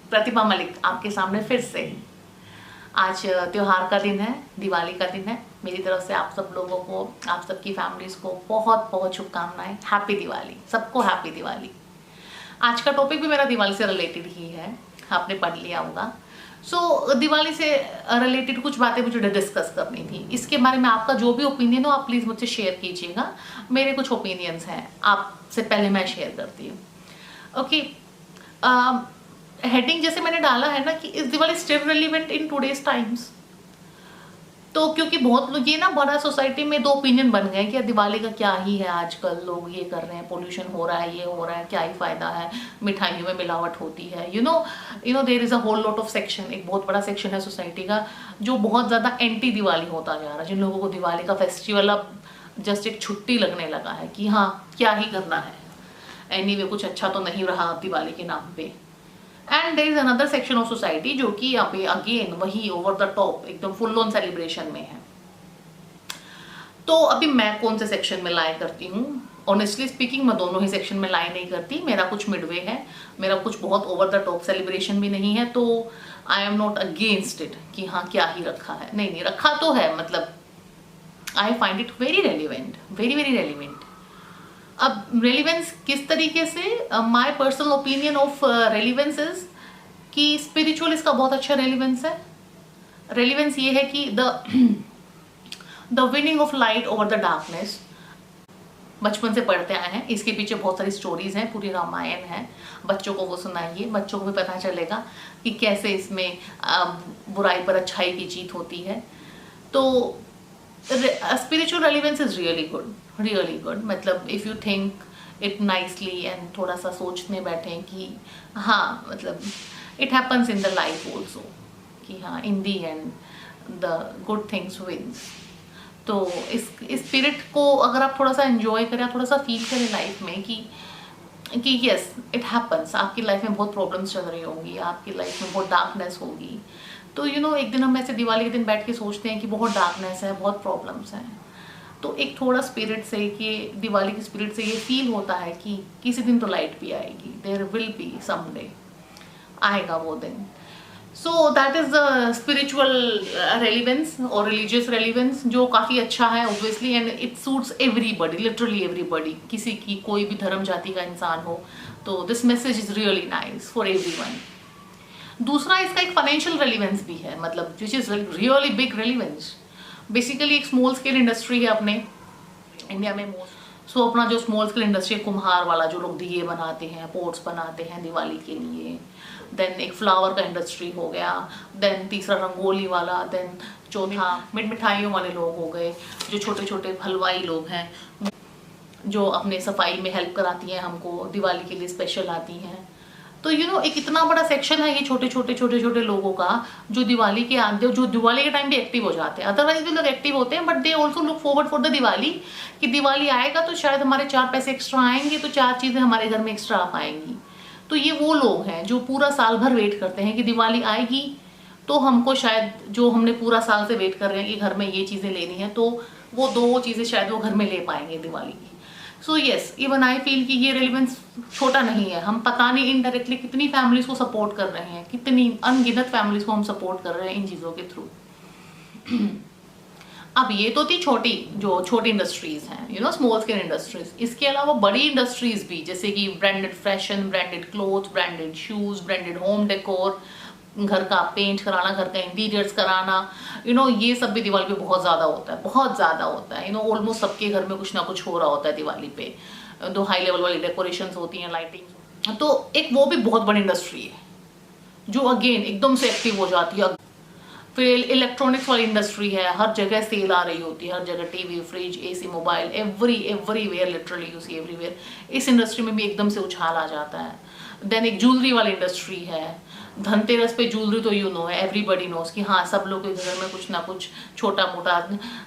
प्रतिभा मलिक आपके सामने फिर से। आज त्योहार का दिन है, दिवाली का दिन है। मेरी तरफ से आप सब लोगों को, आप सबकी फैमिलीज को बहुत बहुत शुभकामनाएं। हैप्पी दिवाली, सबको हैप्पी दिवाली। आज का टॉपिक भी मेरा दिवाली से रिलेटेड ही है, आपने पढ़ लिया होगा। दिवाली से रिलेटेड कुछ बातें मुझे डिस्कस करनी थी। इसके बारे में आपका जो भी ओपिनियन हो आप प्लीज़ मुझसे शेयर कीजिएगा। मेरे कुछ ओपिनियंस हैं, आपसे पहले मैं शेयर करती हूँ। ओके, हेडिंग जैसे मैंने डाला है ना कि इस Diwali still relevant in today's times. तो क्योंकि बहुत लोग ये ना बड़ा सोसाइटी में दो ओपिनियन बन गए कि दिवाली का क्या ही है, आजकल लोग ये कर रहे हैं, पोल्यूशन हो रहा है, ये हो रहा है, क्या ही फायदा है, मिठाइयों में मिलावट होती है। You know there is a whole lot of section, एक बहुत बड़ा सेक्शन है सोसाइटी का जो बहुत ज़्यादा एंटी दिवाली होता जा रहा है, जिन लोगों को दिवाली का फेस्टिवल अब जस्ट एक छुट्टी लगने लगा है कि हाँ क्या ही करना है, एनीवे कुछ अच्छा तो नहीं रहा दिवाली के नाम पे। And there is another section of society जो कि यहाँ पे अगेन वही ओवर द टॉप एकदम फुल ऑन सेलिब्रेशन में है। तो अभी मैं कौन से सेक्शन में लाई करती हूँ? ऑनेस्टली स्पीकिंग मैं दोनों ही सेक्शन में लाई नहीं करती। मेरा कुछ मिडवे है, मेरा कुछ बहुत ओवर द टॉप सेलिब्रेशन भी नहीं है। तो I am not against it कि हाँ क्या ही रखा है, नहीं नहीं रखा तो है, मतलब I find it very relevant, very very relevant. अब रेलिवेंस किस तरीके से, my personal opinion of relevance is कि स्पिरिचुअल इसका बहुत अच्छा रेलिवेंस है। रेलिवेंस ये है कि the winning of light over the darkness, बचपन से पढ़ते आए हैं, इसके पीछे बहुत सारी स्टोरीज हैं, पूरी रामायण है। बच्चों को वो सुनाइए, बच्चों को भी पता चलेगा कि कैसे इसमें बुराई पर अच्छाई की जीत होती है। तो spiritual relevance is really good, really good. मतलब if you think it nicely and थोड़ा सा सोचने बैठें कि हाँ मतलब it happens in the life also कि हाँ in the end the good things wins. तो इस स्पिरिट को अगर आप थोड़ा सा एंजॉय करें, थोड़ा सा फील करें लाइफ में कि यस इट हैपन्स। आपकी लाइफ में बहुत प्रॉब्लम्स चल रही होंगी, आपकी लाइफ में बहुत डार्कनेस होगी। तो एक दिन हम ऐसे दिवाली के दिन बैठ के सोचते हैं कि बहुत डार्कनेस है, बहुत प्रॉब्लम्स हैं। तो एक थोड़ा स्पिरिट से कि दिवाली की स्पिरिट से ये फील होता है कि किसी दिन तो लाइट भी आएगी, देयर विल बी समडे, आएगा वो दिन। So that is the spiritual relevance और रिलीजियस रेलिवेंस जो काफ़ी अच्छा है obviously, and it suits everybody, literally everybody. किसी की कोई भी धर्म जाति का इंसान हो तो this message is really nice for everyone. दूसरा इसका एक फाइनेंशियल रेलिवेंस भी है, मतलब which is really big relevance. Basically एक स्मॉल स्केल इंडस्ट्री है अपने इंडिया में मोस्ट। सो अपना जो स्मॉल स्केल इंडस्ट्री है, कुम्हार वाला, जो लोग दिए बनाते हैं, पोट्स बनाते हैं दिवाली के लिए। देन एक फ्लावर का इंडस्ट्री हो गया, देन तीसरा रंगोली वाला, देन चौथा मिठाइयों वाले लोग हो गए, जो छोटे छोटे हलवाई लोग हैं जो अपने सफाई में हेल्प कराती हैं, हमको दिवाली के लिए स्पेशल आती हैं। तो एक इतना बड़ा सेक्शन है ये छोटे छोटे लोगों का जो दिवाली के टाइम भी एक्टिव हो जाते हैं। अदरवाइज भी लोग एक्टिव होते हैं, but they also look forward for the Diwali कि दिवाली आएगा तो शायद हमारे 4 पैसे एक्स्ट्रा आएंगे, तो 4 चीज़ें हमारे घर में एक्स्ट्रा आ पाएंगी। तो ये वो लोग हैं जो पूरा साल भर वेट करते हैं कि दिवाली आएगी तो हमको शायद, जो हमने पूरा साल से वेट कर रहे हैं कि घर में ये चीज़ें लेनी है, तो वो 2 चीज़ें शायद वो घर में ले पाएंगे दिवाली की। So yes, even I feel कि ये रेलिवेंस छोटा नहीं है। हम पता नहीं इनडायरेक्टली कितनी फैमिलीज को सपोर्ट कर रहे हैं, कितनी अनगिनत फैमिलीज को हम सपोर्ट कर रहे हैं इन चीज़ों के थ्रू। अब ये तो थी छोटी इंडस्ट्रीज हैं, स्मॉल स्केल इंडस्ट्रीज। इसके अलावा बड़ी इंडस्ट्रीज भी, जैसे कि branded fashion, branded cloth, branded shoes, branded home decor, घर का पेंट कराना, घर का इंटीरियर्स कराना, ये सब भी दिवाली पे बहुत ज़्यादा होता है, बहुत ज़्यादा होता है। ऑलमोस्ट सबके घर में कुछ ना कुछ हो रहा होता है दिवाली पे। दो हाई लेवल वाली डेकोरेशंस होती हैं, लाइटिंग। तो एक वो भी बहुत बड़ी इंडस्ट्री है जो अगेन एकदम से एक्टिव हो जाती है। फिर इलेक्ट्रॉनिक्स वाली इंडस्ट्री है, हर जगह सेल आ रही होती है, हर जगह TV, fridge, AC, mobile, everywhere, literally you see everywhere. इस इंडस्ट्री में भी एकदम से उछाल आ जाता है। देन एक ज्वेलरी वाली इंडस्ट्री है, धनतेरस पे ज्वेलरी तो है, एवरीबडी नोस कि हाँ सब लोग के घर में कुछ ना कुछ छोटा मोटा,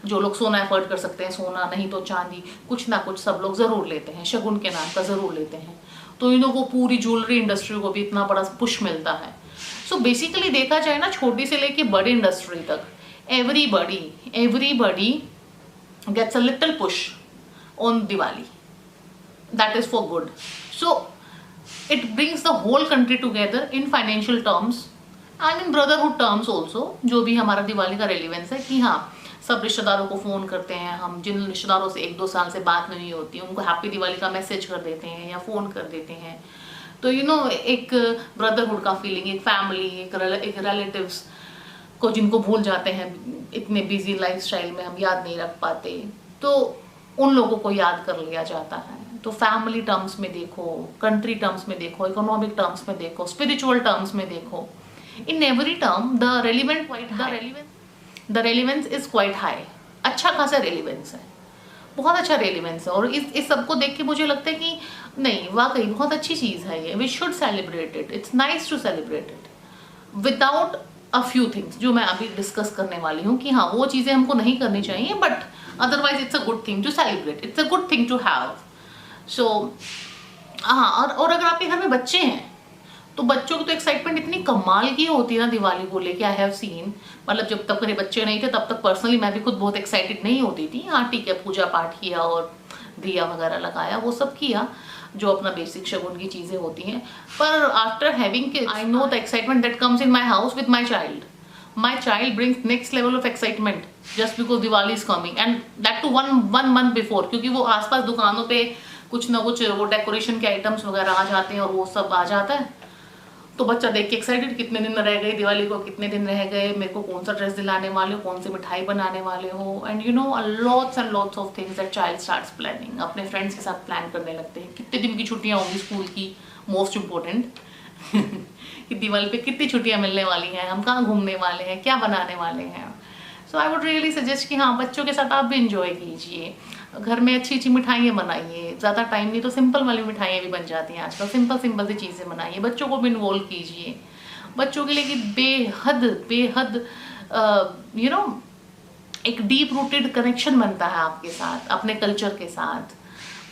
जो लोग सोना एफर्ट कर सकते हैं सोना, नहीं तो चांदी, कुछ ना कुछ सब लोग ज़रूर लेते हैं, शगुन के नाम का ज़रूर लेते हैं। तो वो पूरी ज्वेलरी इंडस्ट्री को भी इतना बड़ा पुश मिलता है। सो बेसिकली देखा जाए ना, छोटी से लेके बड़ी इंडस्ट्री तक everybody gets a little push on Diwali, that is for good. So It brings the whole country together in financial terms and in brotherhood terms also. जो भी हमारा दिवाली का रेलिवेंस है कि हाँ सब रिश्तेदारों को फ़ोन करते हैं हम, जिन रिश्तेदारों से 1-2 साल से बात नहीं होती उनको हैप्पी दिवाली का मैसेज कर देते हैं या फ़ोन कर देते हैं। तो यू नो एक ब्रदरहुड का फीलिंग, एक फैमिली, एक रिलेटिव्स को जिनको भूल जाते हैं इतने बिजी लाइफस्टाइल में, हम याद नहीं रख पाते, तो उन लोगों को याद कर लिया जाता है। तो फैमिली टर्म्स में देखो, कंट्री टर्म्स में देखो, इकोनॉमिक टर्म्स में देखो, स्पिरिचुअल टर्म्स में देखो, in every term the relevance is quite high. अच्छा खासा रेलिवेंस है, बहुत अच्छा रेलिवेंस है। और इस सबको देख के मुझे लगता है कि नहीं वाकई बहुत अच्छी चीज़ है ये, we should celebrate it, it's nice to celebrate it without a few things जो मैं अभी डिस्कस करने वाली हूँ कि हाँ वो चीज़ें हमको नहीं करनी चाहिए, but otherwise it's a good thing to celebrate, it's a good thing to have. So हाँ, और अगर आपके घर में बच्चे हैं तो बच्चों की तो एक्साइटमेंट इतनी कमाल की होती है ना दिवाली को लेके। आई हैव सीन, मतलब जब तक मेरे बच्चे नहीं थे तब तक पर्सनली मैं भी खुद बहुत एक्साइटेड नहीं होती थी। हाँ ठीक है, पूजा पाठ किया और दिया वगैरह लगाया, वो सब किया जो अपना बेसिक शगुन की चीज़ें होती हैं। पर after having kids I know the excitement that comes in my house with my child. My child brings next level of excitement just because Diwali is coming, and that too one month before, क्योंकि वो आसपास दुकानों पे कुछ ना कुछ वो decoration के आइटम्स वगैरह आ जाते हैं और वो सब आ जाता है। तो बच्चा देख के एक्साइटेड, कितने दिन रह गए दिवाली को, कितने दिन रह गए, मेरे को कौन सा ड्रेस दिलाने वाले हो, कौन सी मिठाई बनाने वाले हो, and you know lots and lots of things that child starts planning. अपने फ्रेंड्स के साथ प्लान करने लगते हैं कितने दिन की छुट्टियाँ होंगी स्कूल की, मोस्ट इम्पोर्टेंट कि दिवाली पे कितनी छुट्टियां मिलने वाली हैं, हम कहाँ घूमने वाले हैं, क्या बनाने वाले हैं। सो आई वुड रियली सजेस्ट कि हाँ बच्चों के साथ आप भी इंजॉय कीजिए, घर में अच्छी अच्छी मिठाइयाँ बनाइए, ज़्यादा टाइम नहीं तो सिंपल वाली मिठाइयाँ भी बन जाती हैं आजकल, सिंपल सी चीज़ें बनाइए, बच्चों को भी इन्वॉल्व कीजिए। बच्चों के लिए कि बेहद यू नो एक डीप रूटेड कनेक्शन बनता है आपके साथ, अपने कल्चर के साथ।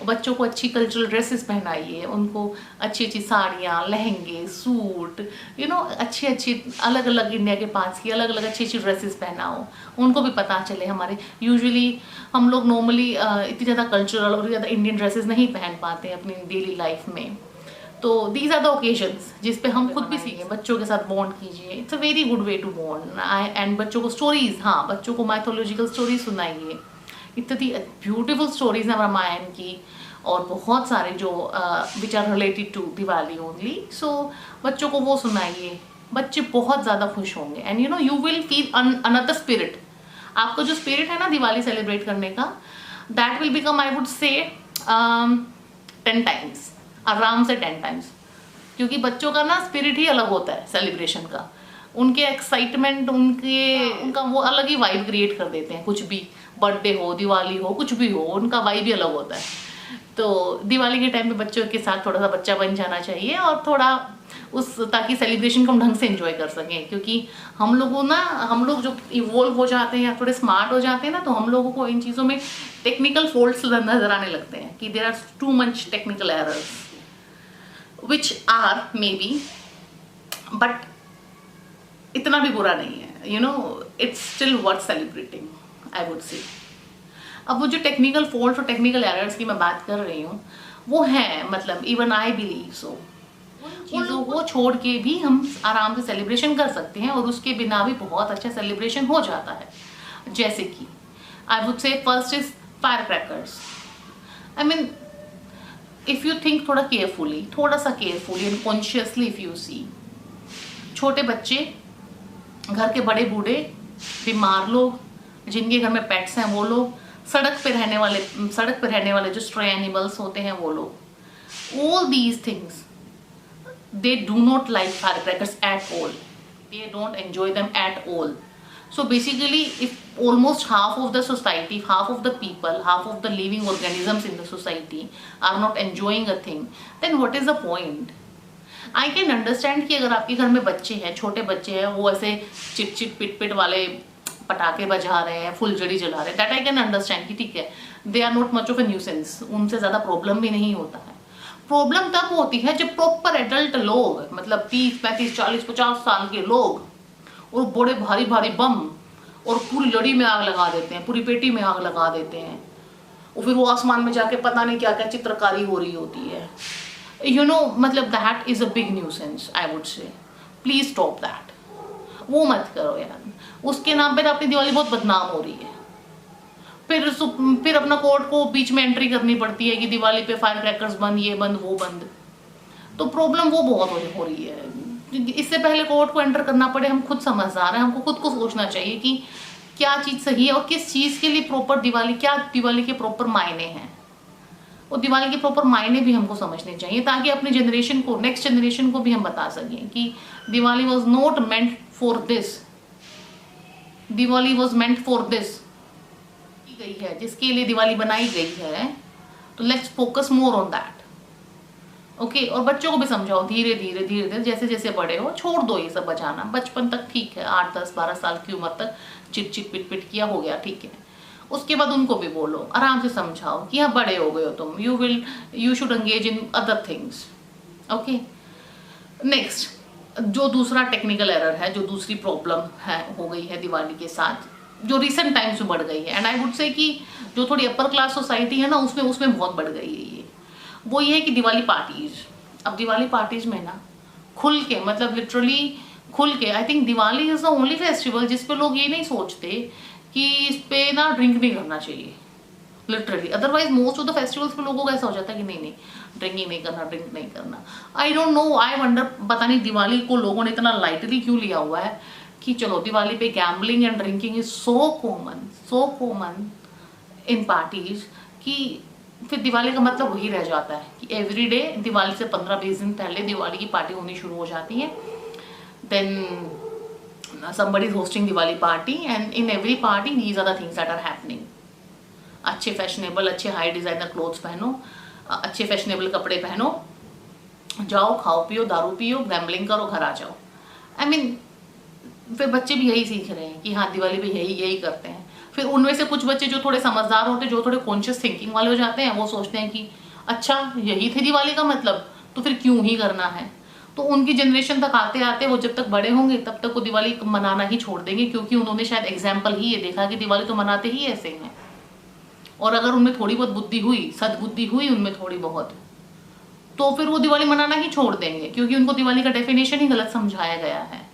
बच्चों को अच्छी कल्चरल ड्रेसेस पहनाइए, उनको अच्छी अच्छी साड़ियाँ, लहंगे, सूट, यू नो अच्छी अलग अलग इंडिया के पास की अलग अलग अच्छी ड्रेसेस पहनाओ, उनको भी पता चले। हमारे यूजुअली हम लोग नॉर्मली इतनी ज़्यादा कल्चरल और ज़्यादा इंडियन ड्रेसेस नहीं पहन पाते अपनी डेली लाइफ में। तो दीज आर द ओकेजन्स जिस पे हम खुद भी सीखें, बच्चों के साथ बॉन्ड कीजिए, it's a very good way to bond. And बच्चों को स्टोरीज, हाँ बच्चों को माइथोलॉजिकल स्टोरीज सुनाइए, इतनी ब्यूटीफुल स्टोरीज हैं रामायण की और बहुत सारे जो which are related to Diwali only. So बच्चों को वो सुनाइए, बच्चे बहुत ज़्यादा खुश होंगे and you know you will feel another spirit. आपका जो स्पिरिट है ना दिवाली सेलिब्रेट करने का, that will become I would say 10 times, आराम से 10 टाइम्स, क्योंकि बच्चों का ना स्पिरिट ही अलग होता है सेलिब्रेशन का। उनके एक्साइटमेंट, उनका वो अलग ही वाइब क्रिएट कर देते हैं। कुछ भी बर्थडे हो, दिवाली हो, कुछ भी हो, उनका वाइब ही अलग होता है। तो दिवाली के टाइम पे बच्चों के साथ थोड़ा सा बच्चा बन जाना चाहिए और थोड़ा ताकि सेलिब्रेशन को हम ढंग से एंजॉय कर सकें। क्योंकि हम लोग जो इवॉल्व हो जाते हैं या थोड़े स्मार्ट हो जाते हैं ना, तो हम लोगों को इन चीज़ों में टेक्निकल फॉल्ट्स नजर आने लगते हैं कि there are too many technical errors which are maybe, but इतना भी बुरा नहीं है, you know it's still worth celebrating I would say. अब वो जो टेक्निकल फॉल्ट और टेक्निकल एरर्स की मैं बात कर रही हूँ वो हैं, मतलब इवन आई बिलीव सो, चीज़ों को छोड़ के भी हम आराम से सेलिब्रेशन कर सकते हैं और उसके बिना भी बहुत अच्छा सेलिब्रेशन हो जाता है। जैसे कि I would say first is fire crackers. I mean if you think थोड़ा सा carefully and consciously, if you see, छोटे बच्चे, घर के बड़े बूढ़े, बीमार लोग, जिनके घर में पेट्स हैं वो लोग, सड़क पे रहने वाले जो स्ट्रे एनिमल्स होते हैं वो लोग, all these things they do not like firecrackers at all, they don't enjoy them at all. So basically if almost half of the society, half of the people, half of the living organisms in the society are not enjoying a thing, then what is the point? I can understand कि अगर आपके घर में बच्चे हैं, छोटे बच्चे हैं, वो ऐसे चिट पिट वाले पटाखे बजा रहे हैं, फुलझड़ी जला रहे हैं, दैट आई कैन अंडरस्टैंड कि ठीक है, they are not much of a nuisance, उनसे ज़्यादा प्रॉब्लम भी नहीं होता है। प्रॉब्लम तब होती है जब प्रॉपर एडल्ट लोग, मतलब 30, 35, 40, 50 साल के लोग और बड़े भारी बम और पूरी लड़ी में आग लगा देते हैं, पूरी पेटी में आग लगा देते हैं, और फिर वो आसमान में जाके पता नहीं क्या क्या चित्रकारी हो रही होती है। मतलब that is a big nuisance, I would से। प्लीज स्टॉप दैट, वो मत करो यार। उसके नाम पे अपनी दिवाली बहुत बदनाम हो रही है। फिर अपना कोर्ट को बीच में एंट्री करनी पड़ती है कि दिवाली पे फायर क्रैकर्स बंद, ये बंद, वो बंद। तो प्रॉब्लम वो बहुत हो रही है। इससे पहले कोर्ट को एंटर करना पड़े, हम खुद समझदार हैं, हमको खुद को सोचना चाहिए कि क्या चीज़ सही है और किस चीज़ के लिए प्रॉपर दिवाली, क्या दिवाली के प्रॉपर मायने हैं। और दिवाली के प्रॉपर मायने भी हमको समझने चाहिए, ताकि अपने जनरेशन को, नेक्स्ट जनरेशन को भी हम बता सकें कि Diwali was not meant for this, Diwali was meant for this गई है, जिसके लिए दिवाली बनाई गई है। तो let's focus more on that. Okay, और बच्चों को भी समझाओ धीरे धीरे धीरे धीरे, जैसे जैसे बड़े हो छोड़ दो ये सब बजाना। बचपन तक ठीक है, 8 10 12 साल की उम्र तक चिट चिट पिट पिट किया, हो गया, ठीक है। उसके बाद उनको भी बोलो, आराम से समझाओ कि हाँ बड़े हो गए हो तुम, you should engage in other things. Okay, next, जो दूसरा टेक्निकल एरर है, जो दूसरी प्रॉब्लम है हो गई है दिवाली के साथ, जो रिसेंट टाइम्स में बढ़ गई है, एंड आई वुड से कि जो थोड़ी अपर क्लास सोसाइटी है ना, उसमें बहुत बढ़ गई है ये। वो ये है कि दिवाली पार्टीज। अब दिवाली पार्टीज में ना खुल के, मतलब लिटरली खुल के, I think Diwali is the only festival जिस पे लोग ये नहीं सोचते कि इस पे ना ड्रिंक नहीं करना चाहिए, literally. Otherwise most of the festivals पे लोगों को ऐसा हो जाता है कि नहीं नहीं ड्रिंकिंग नहीं करना, ड्रिंक नहीं करना। I don't know, I wonder, पता नहीं दिवाली को लोगों ने इतना लाइटली क्यों लिया हुआ है कि चलो दिवाली पे gambling and drinking is so common in parties, कि फिर दिवाली का मतलब वही रह जाता है कि एवरी डे, दिवाली से 15-20 दिन पहले दिवाली की पार्टी होनी शुरू हो जाती है। Then somebody is hosting Diwali party, and in every party these are the things that are happening। अच्छे फैशनेबल, अच्छे हाई डिजाइनर क्लोथ्स पहनो, अच्छे फैशनेबल कपड़े पहनो, जाओ खाओ पियो, दारू पियो, गैम्बलिंग करो, घर आ जाओ। आई मीन फिर बच्चे भी यही सीख रहे हैं कि हाँ दिवाली पे यही करते हैं। फिर उनमें से कुछ बच्चे जो थोड़े समझदार होते हैं, जो थोड़े कॉन्शियस थिंकिंग वाले हो जाते हैं, वो सोचते हैं कि अच्छा यही थी दिवाली का मतलब, तो फिर क्यों ही करना है। तो उनकी जनरेशन तक आते आते, वो जब तक बड़े होंगे तब तक वो दिवाली मनाना ही छोड़ देंगे, क्योंकि उन्होंने शायद एग्जाम्पल ही ये देखा कि दिवाली तो मनाते ही ऐसे हैं। और अगर उनमें थोड़ी बहुत बुद्धि हुई, सद्बुद्धि हुई उनमें थोड़ी बहुत, तो फिर वो दिवाली मनाना ही छोड़ देंगे, क्योंकि उनको दिवाली का डेफिनेशन ही गलत समझाया गया है।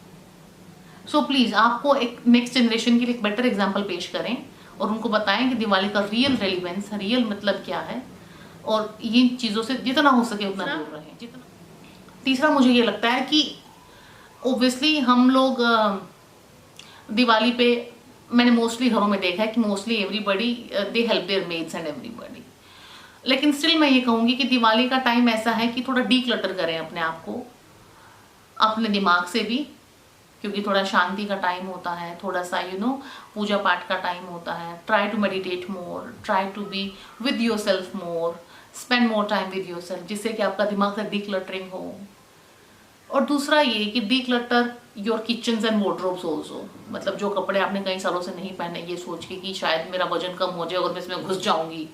सो प्लीज़ आपको एक नेक्स्ट जनरेशन के लिए एक बेटर एग्जाम्पल पेश करें और उनको बताएं कि दिवाली का रियल रेलिवेंस, रियल मतलब क्या है, और इन चीज़ों से जितना हो सके उतना दूर रहें। जितना तीसरा मुझे ये लगता है कि ओब्वियसली हम लोग दिवाली पे, मैंने मोस्टली घरों में देखा है कि mostly everybody they help their maids and everybody. लेकिन स्टिल मैं ये कहूँगी कि दिवाली का टाइम ऐसा है कि थोड़ा डीक्लटर करें अपने आप को, अपने दिमाग से भी, क्योंकि थोड़ा शांति का टाइम होता है, थोड़ा सा पूजा पाठ का टाइम होता है। Try to meditate more, try to be with yourself more, spend more time with yourself, जिससे कि आपका दिमाग से डीक्लटरिंग हो। और दूसरा ये कि declutter your kitchens and wardrobes also, मतलब जो कपड़े आपने कई सालों से नहीं पहने, ये सोच के कि शायद मेरा वजन कम हो जाए अगर मैं इसमें घुस जाऊंगी,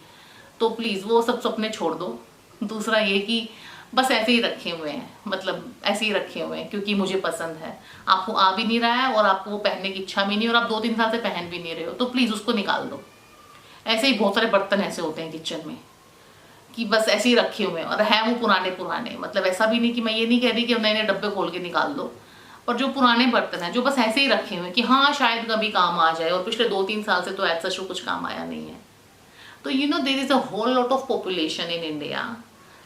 तो प्लीज़ वो सब सपने छोड़ दो। दूसरा ये कि बस ऐसे ही रखे हुए हैं, मतलब ऐसे ही रखे हुए हैं क्योंकि मुझे पसंद है, आपको आ भी नहीं रहा है और आपको वो पहनने की इच्छा भी नहीं, और आप 2-3 साल से पहन भी नहीं रहे हो, तो प्लीज़ उसको निकाल दो। ऐसे ही बहुत सारे बर्तन ऐसे होते हैं किचन में कि बस ऐसे ही रखे हुए हैं और हैं वो पुराने, मतलब ऐसा भी नहीं कि मैं ये नहीं कह रही कि नए नए डब्बे खोल के निकाल दो, पर जो पुराने बर्तन हैं जो बस ऐसे ही रखे हुए हैं कि हाँ शायद कभी काम आ जाए, और पिछले 2-3 साल से तो ऐसा कुछ काम आया नहीं है। तो there is a whole lot of population in India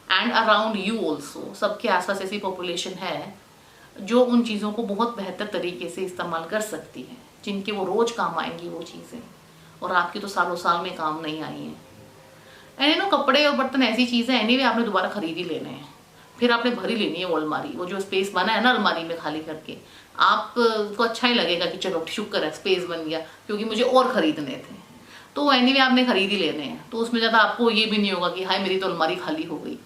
and around you also, सबके आसपास ऐसी पॉपुलेशन है जो उन चीज़ों को बहुत बेहतर तरीके से इस्तेमाल कर सकती है, जिनके वो रोज़ काम आएंगी वो चीज़ें, और आपकी तो सालों साल में काम नहीं आई हैं। एंड कपड़े और बर्तन ऐसी चीज़ें एनीवे आपने दोबारा खरीद ही लेने हैं, फिर आपने भरी लेनी है वो अलमारी, वो जो स्पेस बना है ना अलमारी में खाली करके, आपको अच्छा ही लगेगा कि चलो शुक्र है स्पेस बन गया, क्योंकि मुझे और ख़रीदने थे, तो एनीवे आपने खरीद ही लेने हैं। तो उसमें ज़्यादा आपको ये भी नहीं होगा कि हाय मेरी तो अलमारी खाली हो गई,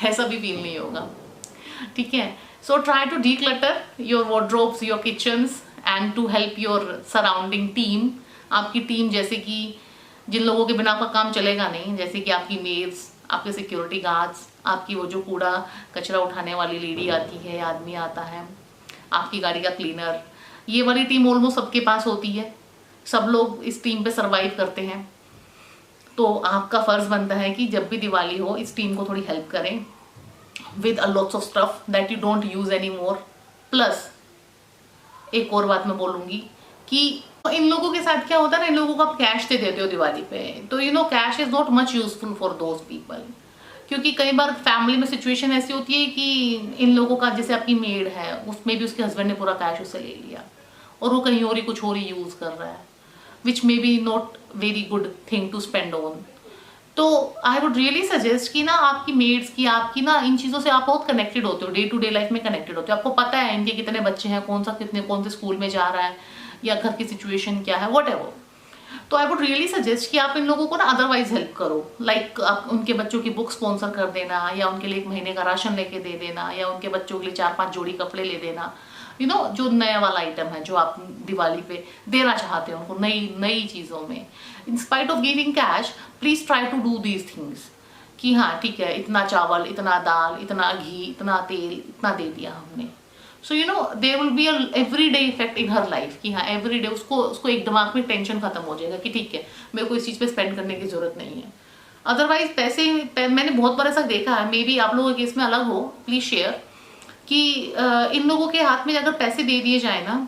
ऐसा भी फील नहीं होगा, ठीक है। So try to declutter your wardrobes, your kitchens, and to help your surrounding team. आपकी टीम जैसे कि जिन लोगों के बिना आपका काम चलेगा नहीं, जैसे कि आपकी मेड्स, आपके सिक्योरिटी गार्ड्स, आपकी वो जो कूड़ा कचरा उठाने वाली लेडी आती है, आदमी आता है, आपकी गाड़ी का क्लीनर, ये वाली टीम ऑलमोस्ट सबके पास होती है, सब लोग इस टीम पे सरवाइव करते हैं। तो आपका फ़र्ज़ बनता है कि जब भी दिवाली हो इस टीम को थोड़ी हेल्प करें, with a lots of stuff that you don't use anymore. Plus एक और बात मैं बोलूंगी कि इन लोगों के साथ क्या होता है ना, इन लोगों को आप कैश दे देते हो दिवाली पे, तो you know cash is not much useful for those people, क्योंकि कई बार फैमिली में सिचुएशन ऐसी होती है कि इन लोगों का, जैसे आपकी मेड है, उसमें भी उसके हस्बैंड ने पूरा कैश उससे ले लिया और वो कहीं और ही कुछ और ही यूज कर रहा है, which may be not very good thing to spend on. तो आई वुड रियली सजेस्ट कि ना आपकी मेड्स की, आपकी ना इन चीज़ों से आप बहुत कनेक्टेड होते हो, डे टू डे लाइफ में कनेक्टेड होते हो, आपको पता है इनके कितने बच्चे हैं, कौन से स्कूल में जा रहा है, या घर की सिचुएशन क्या है, वट एवर। तो आई वुड रियली सजेस्ट कि आप इन लोगों को ना अदरवाइज हेल्प करो, लाइक आप उनके बच्चों की बुक स्पॉन्सर कर देना, या उनके लिए 1 महीने का राशन लेके दे देना, या उनके बच्चों के लिए 4-5 जोड़ी कपड़े ले देना, यू नो जो नया वाला आइटम है जो आप दिवाली पे देना चाहते हो उनको, नई चीज़ों में। In spite of giving cash, please try to do these things कि हाँ ठीक है, इतना चावल, इतना दाल, इतना घी, इतना तेल, इतना दे दिया हमने। So you know there will be every day effect in her life कि हाँ एवरी डे उसको एक दिमाग में टेंशन खत्म हो जाएगा कि ठीक है, मेरे को इस चीज़ पे स्पेंड करने की जरूरत नहीं है। अदरवाइज मैंने बहुत बार ऐसा देखा है, मे बी आप लोगों के केस में अलग हो, प्लीज शेयर, कि इन लोगों के हाथ में अगर पैसे दे दिए जाए ना,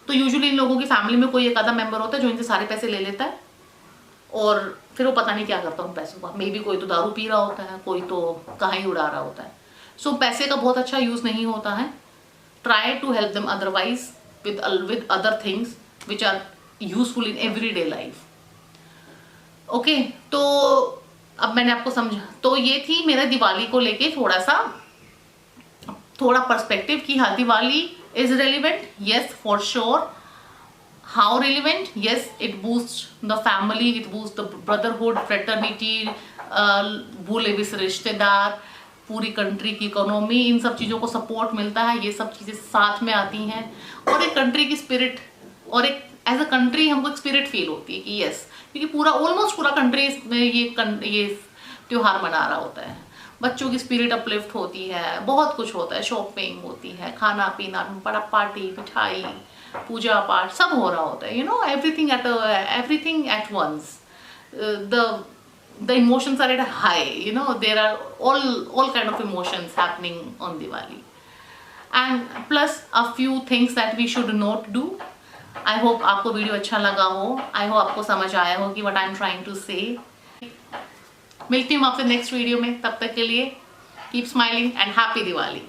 तो यूजुअली इन लोगों की फैमिली में कोई एक आधा मेंबर होता है जो इनसे सारे पैसे ले लेता है और फिर वो पता नहीं क्या करता उन पैसों का। मे बी कोई तो दारू पी रहा होता है, कोई तो कहाँ ही उड़ा रहा होता है। सो पैसे का बहुत अच्छा यूज नहीं होता है। Try to help them otherwise with other things which are useful in everyday life. Okay, तो अब मैंने आपको समझा, तो ये थी मेरा दिवाली को लेके थोड़ा पर्सपेक्टिव कि हाँ Diwali is relevant, yes for sure. How relevant? Yes, it boost the family, it boost the brotherhood, fraternity, भूले बिसरे रिश्तेदार, पूरी कंट्री की इकोनॉमी, इन सब चीज़ों को सपोर्ट मिलता है, ये सब चीज़ें साथ में आती हैं और एक कंट्री की स्पिरिट, और एक एज अ कंट्री हमको एक स्पिरिट फील होती है कि यस, क्योंकि ऑलमोस्ट पूरा कंट्री इसमें ये त्योहार मना रहा होता है। बच्चों की स्पिरिट अपलिफ्ट होती है, बहुत कुछ होता है, शॉपिंग होती है, खाना पीना, बड़ा पार्टी, मिठाई, पूजा पाठ सब हो रहा होता है, you know everything at once. The emotions are at a high, you know, there are all kind of emotions happening on Diwali, and plus a few things that we should not do. I hope आपको video अच्छा लगा हो, I hope आपको समझ आया हो कि what I'm trying to say. मिलती हूँ आपसे नेक्स्ट वीडियो में, तब तक के लिए keep smiling and happy Diwali.